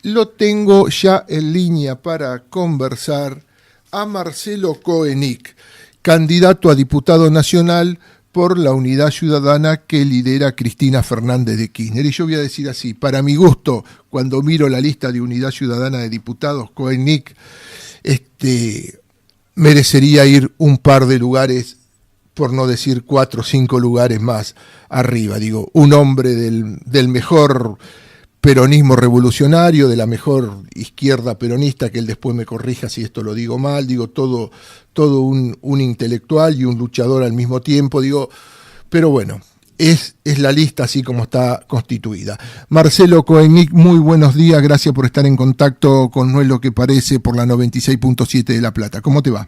lo tengo ya en línea para conversar a Marcelo Koenig, candidato a diputado nacional por la Unidad Ciudadana que lidera Cristina Fernández de Kirchner. Y yo voy a decir así, para mi gusto, cuando miro la lista de Unidad Ciudadana de diputados, Koenig merecería ir un par de lugares, por no decir 4 o 5 lugares más arriba. Digo, un hombre del mejor peronismo revolucionario, de la mejor izquierda peronista, que él después me corrija si esto lo digo mal, digo, todo un intelectual y un luchador al mismo tiempo, digo, pero bueno, es la lista así como está constituida. Marcelo Koenig, muy buenos días, gracias por estar en contacto con No es lo que parece por la 96.7 de La Plata. ¿Cómo te va?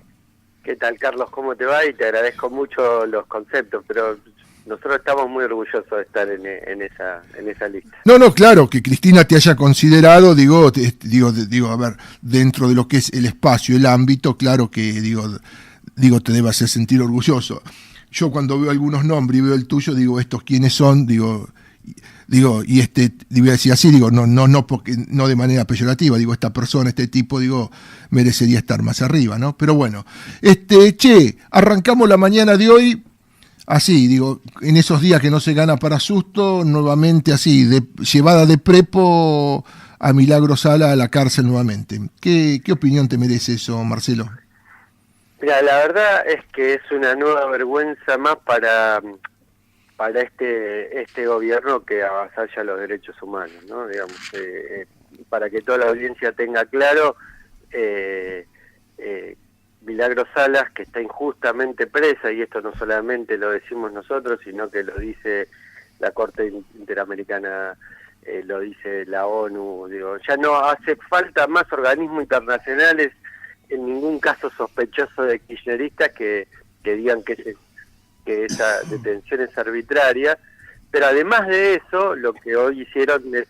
¿Qué tal, Carlos? ¿Cómo te va? Y te agradezco mucho los conceptos, pero nosotros estamos muy orgullosos de estar en esa lista. No, claro, que Cristina te haya considerado, digo, a ver, dentro de lo que es el espacio, el ámbito, claro que, te debe hacer sentir orgulloso. Yo cuando veo algunos nombres y veo el tuyo, digo, ¿estos quiénes son? Digo, voy a decir así, no porque, no de manera peyorativa, digo, esta persona, este tipo, merecería estar más arriba, ¿no? Pero bueno, arrancamos la mañana de hoy, así, en esos días que no se gana para susto, nuevamente así, llevada de prepo a Milagro Sala a la cárcel nuevamente. ¿Qué opinión te merece eso, Marcelo? Mira, la verdad es que es una nueva vergüenza más para este gobierno que avasalla los derechos humanos, ¿no? Digamos, para que toda la audiencia tenga claro, Milagro Salas, que está injustamente presa, y esto no solamente lo decimos nosotros, sino que lo dice la Corte Interamericana, lo dice la ONU, ya no hace falta más organismos internacionales, en ningún caso sospechoso de kirchneristas que digan que esa detención es arbitraria, pero además de eso, lo que hoy hicieron es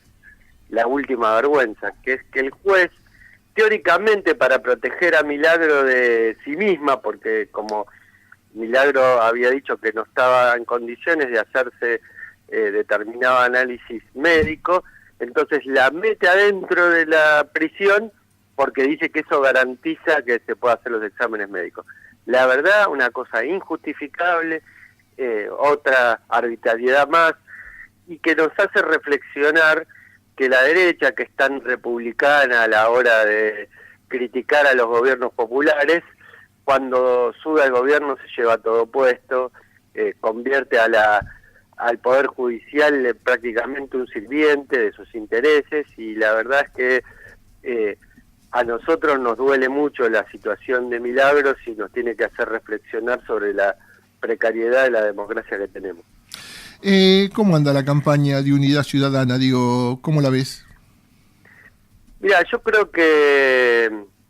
la última vergüenza, que es que el juez, teóricamente para proteger a Milagro de sí misma, porque como Milagro había dicho que no estaba en condiciones de hacerse determinado análisis médico, entonces la mete adentro de la prisión porque dice que eso garantiza que se pueda hacer los exámenes médicos. La verdad, una cosa injustificable, otra arbitrariedad más, y que nos hace reflexionar que la derecha, que es tan republicana a la hora de criticar a los gobiernos populares, cuando sube al gobierno se lleva todo puesto, convierte al Poder Judicial prácticamente un sirviente de sus intereses, y la verdad es que a nosotros nos duele mucho la situación de Milagros y nos tiene que hacer reflexionar sobre la precariedad de la democracia que tenemos. ¿Cómo anda la campaña de Unidad Ciudadana? ¿Cómo la ves? Mira, yo creo que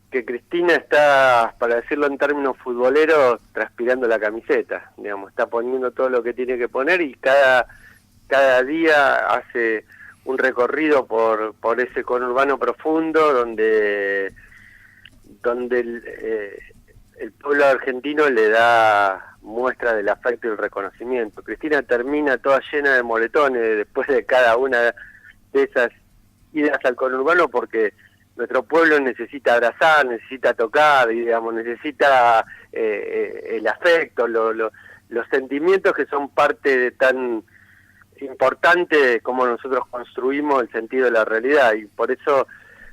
Cristina está, para decirlo en términos futboleros, transpirando la camiseta, está poniendo todo lo que tiene que poner, y cada día hace un recorrido por ese conurbano profundo donde el pueblo argentino le da muestra del afecto y el reconocimiento. Cristina termina toda llena de moretones después de cada una de esas idas al conurbano, porque nuestro pueblo necesita abrazar, necesita tocar, necesita el afecto, los sentimientos que son parte de tan importante como nosotros construimos el sentido de la realidad, y por eso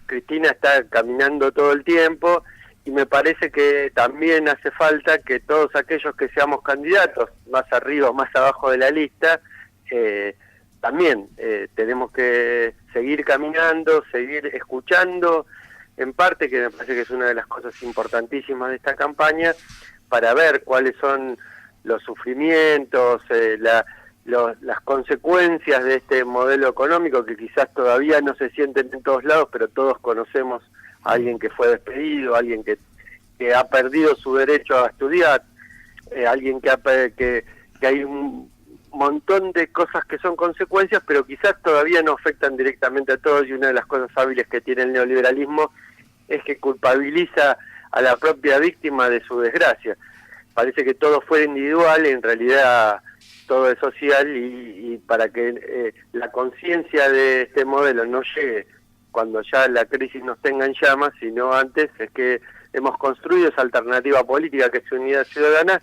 Cristina está caminando todo el tiempo, y me parece que también hace falta que todos aquellos que seamos candidatos, más arriba o más abajo de la lista, también tenemos que seguir caminando, seguir escuchando, en parte, que me parece que es una de las cosas importantísimas de esta campaña, para ver cuáles son los sufrimientos, las consecuencias de este modelo económico que quizás todavía no se sienten en todos lados, pero todos conocemos a alguien que fue despedido, alguien que ha perdido su derecho a estudiar, alguien que hay un montón de cosas que son consecuencias, pero quizás todavía no afectan directamente a todos, y una de las cosas hábiles que tiene el neoliberalismo es que culpabiliza a la propia víctima de su desgracia. Parece que todo fuera individual, en realidad todo es social, y para que la conciencia de este modelo no llegue cuando ya la crisis nos tenga en llamas, sino antes, es que hemos construido esa alternativa política que es Unidad Ciudadana,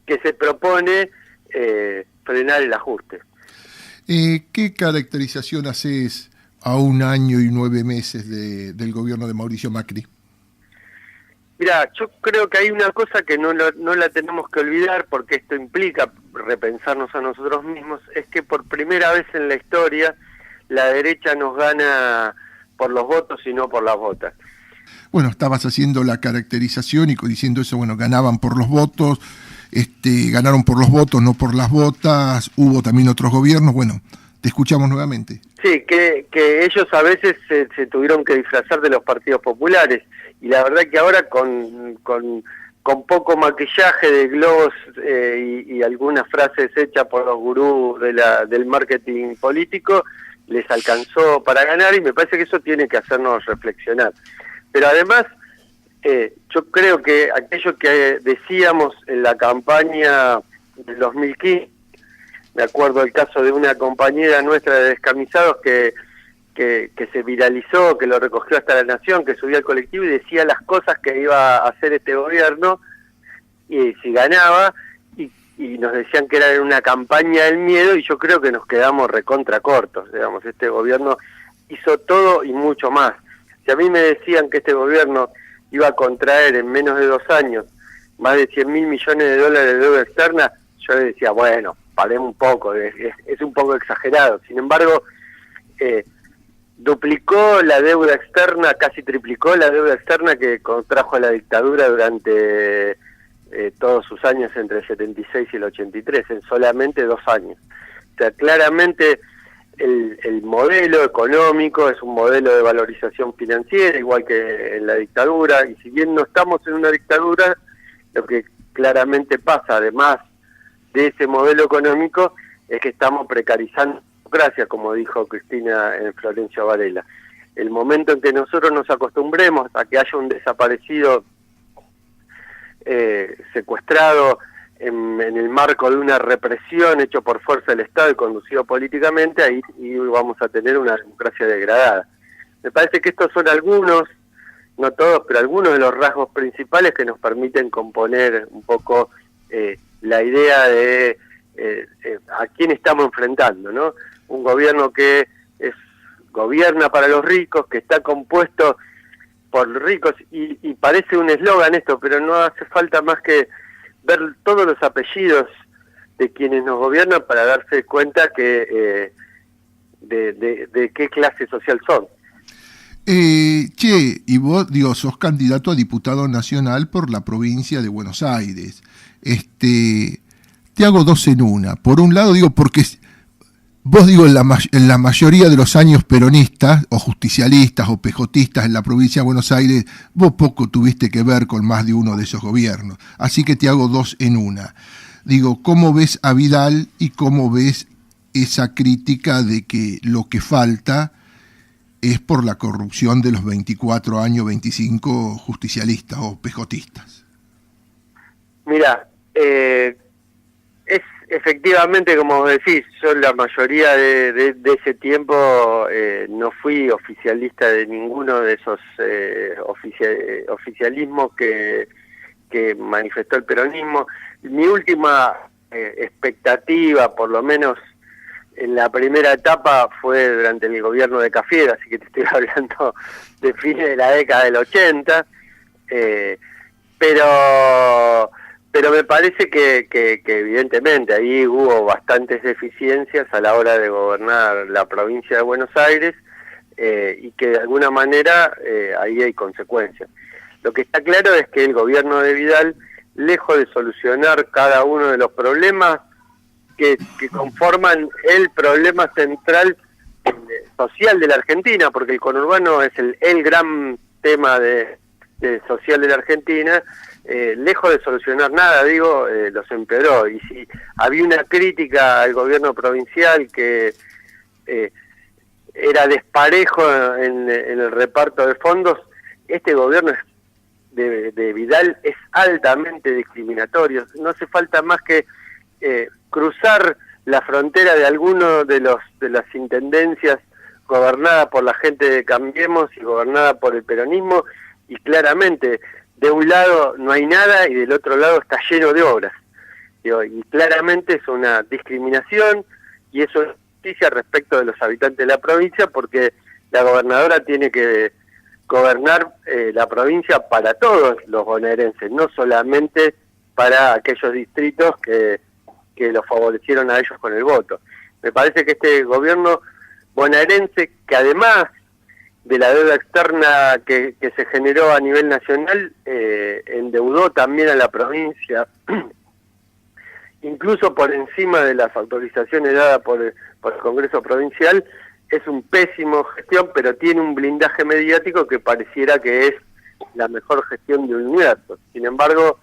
que se propone frenar el ajuste. ¿Qué caracterización haces a 1 año y 9 meses del gobierno de Mauricio Macri? Mira, yo creo que hay una cosa que no la tenemos que olvidar, porque esto implica repensarnos a nosotros mismos, es que por primera vez en la historia la derecha nos gana por los votos y no por las botas. Bueno, estabas haciendo la caracterización y diciendo eso, bueno, ganaban por los votos, ganaron por los votos, no por las botas, hubo también otros gobiernos, bueno, te escuchamos nuevamente. Sí, que ellos a veces se tuvieron que disfrazar de los partidos populares, y la verdad que ahora con poco maquillaje de globos y algunas frases hechas por los gurús del marketing político, les alcanzó para ganar, y me parece que eso tiene que hacernos reflexionar. Pero además, yo creo que aquello que decíamos en la campaña del 2015, me acuerdo el caso de una compañera nuestra de Descamisados que se viralizó, que lo recogió hasta La Nación, que subía al colectivo y decía las cosas que iba a hacer este gobierno y si ganaba, y nos decían que era una campaña del miedo, y yo creo que nos quedamos recontra cortos, digamos. Este gobierno hizo todo y mucho más. Si a mí me decían que este gobierno iba a contraer en menos de 2 años más de 100.000 millones de dólares de deuda externa, yo le decía, bueno, paremos un poco, es un poco exagerado. Sin embargo, duplicó la deuda externa, casi triplicó la deuda externa que contrajo la dictadura durante todos sus años entre el 76 y el 83, en solamente 2 años. O sea, claramente el modelo económico es un modelo de valorización financiera, igual que en la dictadura, y si bien no estamos en una dictadura, lo que claramente pasa, además de ese modelo económico, es que estamos precarizando la democracia, como dijo Cristina en Florencio Varela. El momento en que nosotros nos acostumbremos a que haya un desaparecido secuestrado en el marco de una represión hecho por fuerza del Estado y conducido políticamente, ahí vamos a tener una democracia degradada. Me parece que estos son algunos, no todos, pero algunos de los rasgos principales que nos permiten componer un poco la idea de a quién estamos enfrentando, ¿no? Un gobierno que gobierna para los ricos, que está compuesto por ricos, y parece un eslogan esto, pero no hace falta más que ver todos los apellidos de quienes nos gobiernan para darse cuenta que de qué clase social son. Y vos, sos candidato a diputado nacional por la provincia de Buenos Aires. Te hago 2 en una. Por un lado, porque vos, en la mayoría de los años peronistas, o justicialistas, o pejotistas en la provincia de Buenos Aires, vos poco tuviste que ver con más de uno de esos gobiernos. Así que te hago 2 en una. ¿Cómo ves a Vidal y cómo ves esa crítica de que lo que falta es por la corrupción de los 24 años, 25 justicialistas o pejotistas? Mira, es efectivamente, como decís, yo la mayoría de ese tiempo no fui oficialista de ninguno de esos oficialismos que manifestó el peronismo. Mi última expectativa, por lo menos en la primera etapa, fue durante el gobierno de Cafiero, así que te estoy hablando de fines de la década del 80, pero me parece que evidentemente ahí hubo bastantes deficiencias a la hora de gobernar la provincia de Buenos Aires, y que de alguna manera ahí hay consecuencias. Lo que está claro es que el gobierno de Vidal, lejos de solucionar cada uno de los problemas que conforman el problema central social de la Argentina, porque el conurbano es el gran tema social de la Argentina, lejos de solucionar nada, los empeoró. Y si había una crítica al gobierno provincial que era desparejo en el reparto de fondos, este gobierno de Vidal es altamente discriminatorio. No hace falta más que cruzar la frontera de alguno de las intendencias gobernada por la gente de Cambiemos y gobernada por el peronismo, y claramente de un lado no hay nada y del otro lado está lleno de obras. Digo, y claramente es una discriminación, y eso es justicia respecto de los habitantes de la provincia, porque la gobernadora tiene que gobernar la provincia para todos los bonaerenses, no solamente para aquellos distritos que los favorecieron a ellos con el voto. Me parece que este gobierno bonaerense, que además de la deuda externa que se generó a nivel nacional, endeudó también a la provincia, incluso por encima de las autorizaciones dadas por el Congreso Provincial. Es un pésimo gestión, pero tiene un blindaje mediático que pareciera que es la mejor gestión del universo. Sin embargo,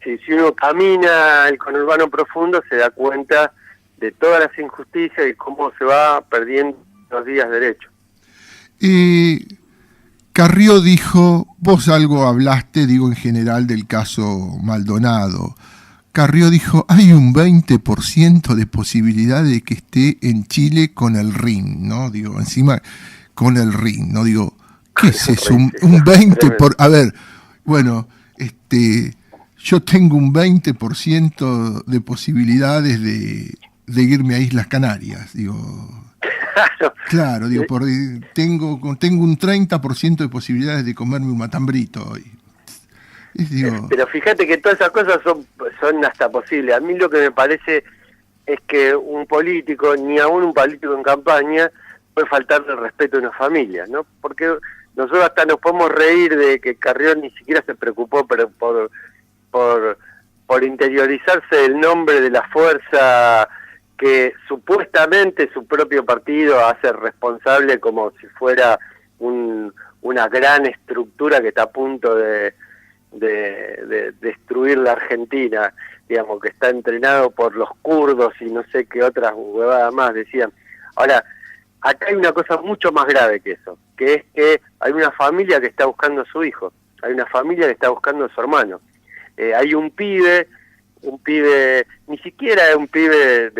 si uno camina el conurbano profundo, se da cuenta de todas las injusticias y cómo se va perdiendo los días derechos. Carrió dijo, vos algo hablaste, digo en general, del caso Maldonado. Carrió dijo, hay un 20% de posibilidad de que esté en Chile con el RIN, ¿no? Digo, encima con el RIN, ¿no? Digo, ¿qué es eso? Un 20%, a ver, bueno, yo tengo un 20% de posibilidades de irme a Islas Canarias, digo. Claro, digo, tengo un 30% de posibilidades de comerme un matambrito hoy. Digo, pero fíjate que todas esas cosas son hasta posibles. A mí lo que me parece es que un político, ni aún un político en campaña, puede faltarle el respeto a una familia, ¿no? Porque nosotros hasta nos podemos reír de que Carrió ni siquiera se preocupó por interiorizarse del nombre de la fuerza que supuestamente su propio partido hace responsable, como si fuera una gran estructura que está a punto de destruir la Argentina, digamos, que está entrenado por los kurdos y no sé qué otras huevadas más decían. Ahora, acá hay una cosa mucho más grave que eso, que es que hay una familia que está buscando a su hijo, hay una familia que está buscando a su hermano. Hay un pibe, ni siquiera es un pibe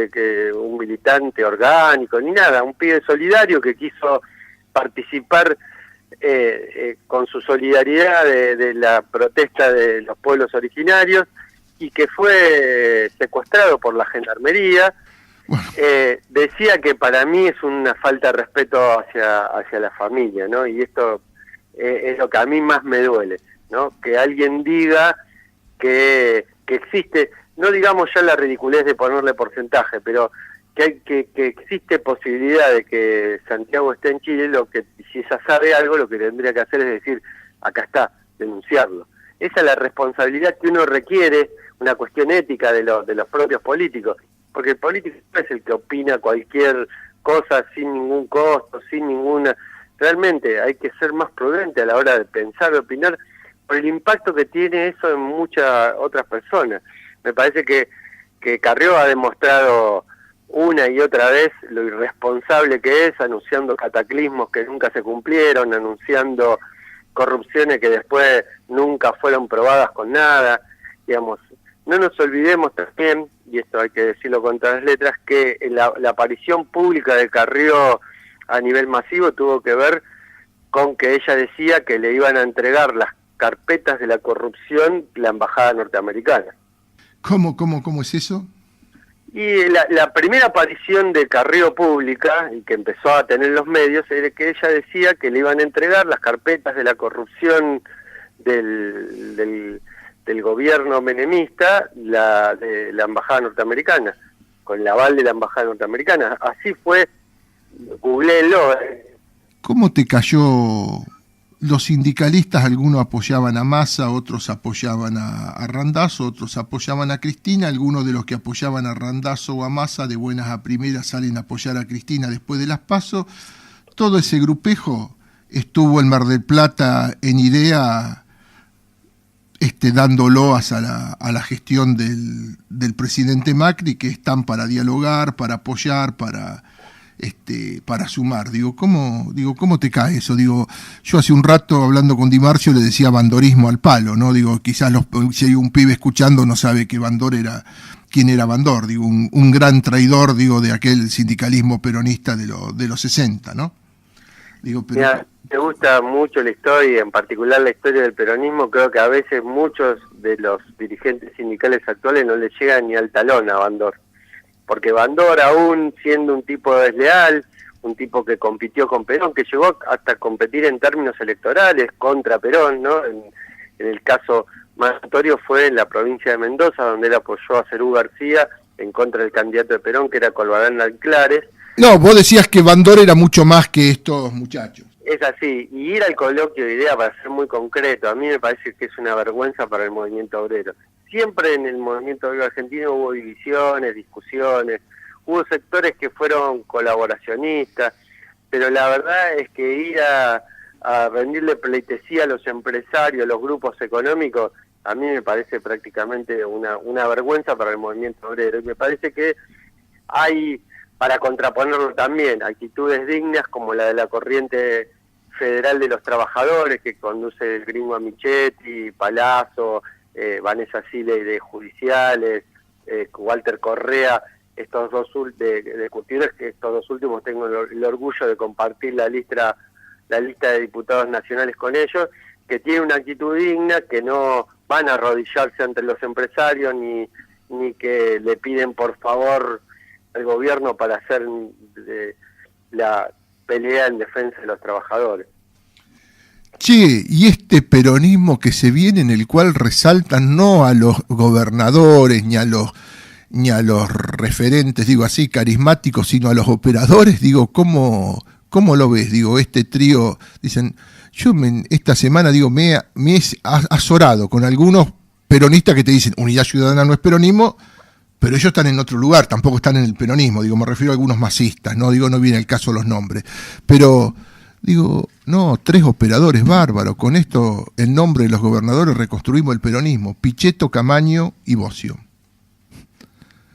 un militante orgánico ni nada, un pibe solidario que quiso participar con su solidaridad de la protesta de los pueblos originarios, y que fue secuestrado por la gendarmería. Bueno. Decía que para mí es una falta de respeto hacia la familia, ¿no? Y esto es lo que a mí más me duele, ¿no? Que alguien diga que existe, no digamos ya la ridiculez de ponerle porcentaje, pero que existe posibilidad de que Santiago esté en Chile. Si ella sabe algo, lo que tendría que hacer es decir, acá está, denunciarlo. Esa es la responsabilidad que uno requiere, una cuestión ética de los propios políticos, porque el político no es el que opina cualquier cosa sin ningún costo, sin ninguna... Realmente hay que ser más prudente a la hora de pensar, de opinar, por el impacto que tiene eso en muchas otras personas. Me parece que Carrió ha demostrado una y otra vez lo irresponsable que es, anunciando cataclismos que nunca se cumplieron, anunciando corrupciones que después nunca fueron probadas con nada. Digamos, no nos olvidemos también, y esto hay que decirlo con todas las letras, que la aparición pública de Carrió a nivel masivo tuvo que ver con que ella decía que le iban a entregar las carpetas de la corrupción la embajada norteamericana. ¿Cómo es eso? Y la primera aparición de Carrió pública, y que empezó a tener los medios, era que ella decía que le iban a entregar las carpetas de la corrupción del gobierno menemista, de la embajada norteamericana, con el aval de la embajada norteamericana. Así fue, googleelo. ¿Cómo te cayó? Los sindicalistas, algunos apoyaban a Massa, otros apoyaban a Randazzo, otros apoyaban a Cristina. Algunos de los que apoyaban a Randazzo o a Massa, de buenas a primeras, salen a apoyar a Cristina después de las PASO. Todo ese grupejo estuvo en Mar del Plata en idea, dando loas a la gestión del presidente Macri, que están para dialogar, para apoyar, para sumar. ¿Cómo te cae eso? Yo hace un rato hablando con Di Marcio le decía bandorismo al palo, ¿no? Quizás si hay un pibe escuchando no sabe que quién era Bandor, un gran traidor, de aquel sindicalismo peronista de los 60, ¿no? Pero... Mira, me gusta mucho la historia, en particular la historia del peronismo. Creo que a veces muchos de los dirigentes sindicales actuales no les llegan ni al talón a Bandor. Porque Bandor, aún siendo un tipo desleal, un tipo que compitió con Perón, que llegó hasta competir en términos electorales contra Perón, ¿no? En el caso más notorio fue en la provincia de Mendoza, donde él apoyó a Cerú García en contra del candidato de Perón, que era Colbadán Alclares. No, vos decías que Bandor era mucho más que estos muchachos. Es así, y ir al coloquio de ideas, para ser muy concreto, a mí me parece que es una vergüenza para el movimiento obrero. Siempre en el movimiento obrero argentino hubo divisiones, discusiones, hubo sectores que fueron colaboracionistas, pero la verdad es que ir a rendirle pleitesía a los empresarios, a los grupos económicos, a mí me parece prácticamente una vergüenza para el movimiento obrero. Y me parece que hay, para contraponerlo también, actitudes dignas como la de la corriente federal de los trabajadores que conduce el gringo Michetti, Palazzo, Vanessa Siley de Judiciales, Walter Correa, estos dos de Curtidores, que estos dos últimos tengo el orgullo de compartir la lista de diputados nacionales con ellos, que tienen una actitud digna, que no van a arrodillarse ante los empresarios ni que le piden por favor al gobierno para hacer la pelea en defensa de los trabajadores. Che, y este peronismo que se viene, en el cual resaltan no a los gobernadores ni a los referentes, así, carismáticos, sino a los operadores, ¿cómo lo ves? Este trío, dicen, esta semana, me he azorado con algunos peronistas que te dicen, Unidad Ciudadana no es peronismo, pero ellos están en otro lugar, tampoco están en el peronismo, me refiero a algunos masistas, no viene el caso los nombres, pero no, 3 operadores bárbaros, con esto, en nombre de los gobernadores, reconstruimos el peronismo, Pichetto, Camaño y Bocio.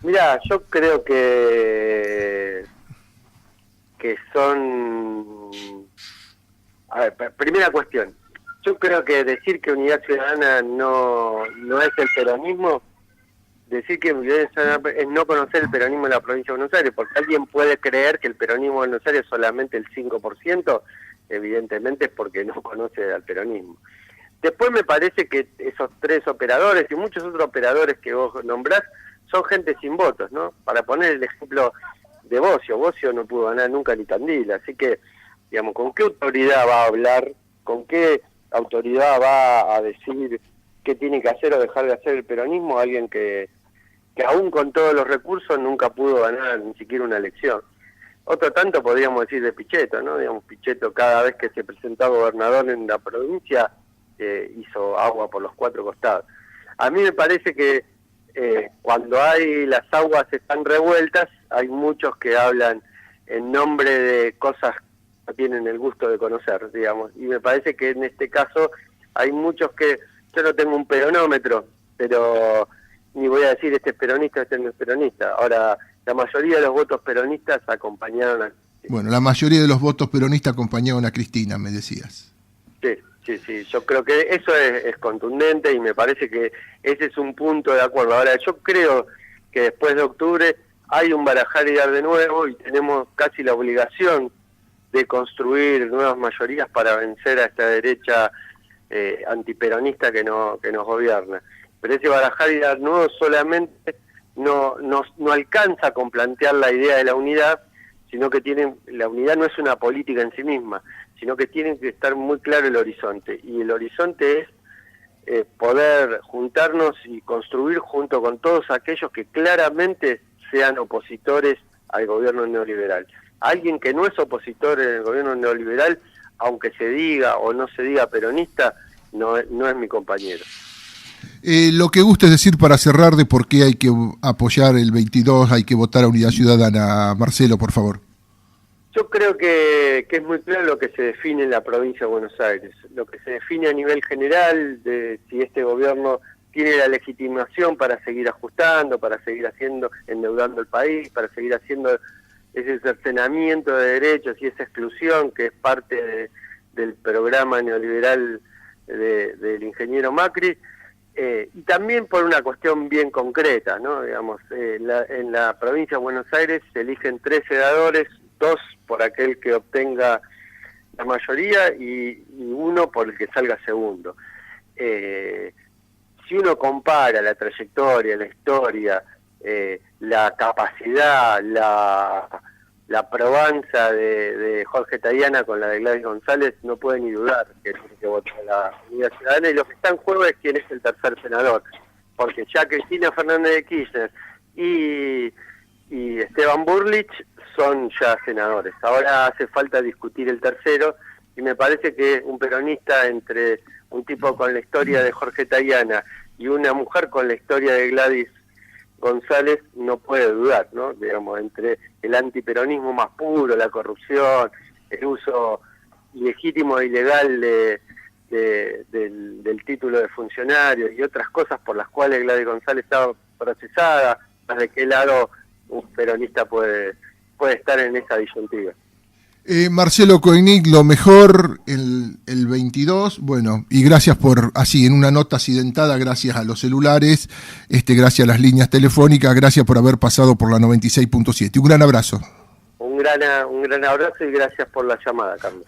Mira, yo creo que son... A ver, primera cuestión, yo creo que decir que Unidad Ciudadana no es el peronismo, decir que Unidad Ciudadana es no conocer el peronismo en la provincia de Buenos Aires, porque alguien puede creer que el peronismo de Buenos Aires es solamente el 5%, evidentemente es porque no conoce al peronismo. Después me parece que esos 3 operadores y muchos otros operadores que vos nombrás son gente sin votos, ¿no? Para poner el ejemplo de Bocio no pudo ganar nunca ni Tandil, así que, ¿con qué autoridad va a hablar? ¿Con qué autoridad va a decir qué tiene que hacer o dejar de hacer el peronismo? Alguien que aún con todos los recursos nunca pudo ganar ni siquiera una elección. Otro tanto podríamos decir de Pichetto, ¿no? Pichetto cada vez que se presentaba gobernador en la provincia hizo agua por los 4 costados. A mí me parece que cuando las aguas están revueltas, hay muchos que hablan en nombre de cosas que no tienen el gusto de conocer, y me parece que en este caso hay muchos que, yo no tengo un peronómetro, pero ni voy a decir este es peronista, este no es peronista. Ahora, la mayoría de los votos peronistas acompañaron a... Bueno, la mayoría de los votos peronistas acompañaron a Cristina, me decías. Sí, yo creo que eso es contundente y me parece que ese es un punto de acuerdo. Ahora, yo creo que después de octubre hay un barajar y dar de nuevo y tenemos casi la obligación de construir nuevas mayorías para vencer a esta derecha antiperonista que nos gobierna. Pero ese barajar y dar nuevo solamente no alcanza con plantear la idea de la unidad, sino que la unidad no es una política en sí misma, sino que tiene que estar muy claro el horizonte, y el horizonte es poder juntarnos y construir junto con todos aquellos que claramente sean opositores al gobierno neoliberal. Alguien que no es opositor en el gobierno neoliberal, aunque se diga o no se diga peronista, no es mi compañero. Lo que gusta es decir, para cerrar, de por qué hay que apoyar el 22, hay que votar a Unidad Ciudadana. Marcelo, por favor. Yo creo que es muy claro lo que se define en la provincia de Buenos Aires, lo que se define a nivel general, de si este gobierno tiene la legitimación para seguir ajustando, para seguir endeudando el país, para seguir haciendo ese cercenamiento de derechos y esa exclusión que es parte del programa neoliberal del ingeniero Macri, y también por una cuestión bien concreta, ¿no? Digamos, en la provincia de Buenos Aires se eligen 3 senadores, 2 por aquel que obtenga la mayoría y 1 por el que salga segundo. Si uno compara la trayectoria, la historia, la capacidad, la probanza de Jorge Tayana con la de Gladys González, no puede ni dudar que tiene que votar la Unidad Ciudadana, y lo que está en juego es quién es el tercer senador, porque ya Cristina Fernández de Kirchner y Esteban Burlich son ya senadores. Ahora hace falta discutir el tercero, y me parece que un peronista, entre un tipo con la historia de Jorge Tayana y una mujer con la historia de Gladys González, no puede dudar, ¿no? Digamos, entre el antiperonismo más puro, la corrupción, el uso ilegítimo e ilegal del título de funcionario y otras cosas por las cuales Gladys González estaba procesada, ¿de qué lado un peronista puede estar en esa disyuntiva? Marcelo Koenig, lo mejor el 22, bueno, y gracias por, así, en una nota accidentada, gracias a los celulares, gracias a las líneas telefónicas, gracias por haber pasado por la 96.7. Un gran abrazo. Un gran abrazo y gracias por la llamada, Carlos.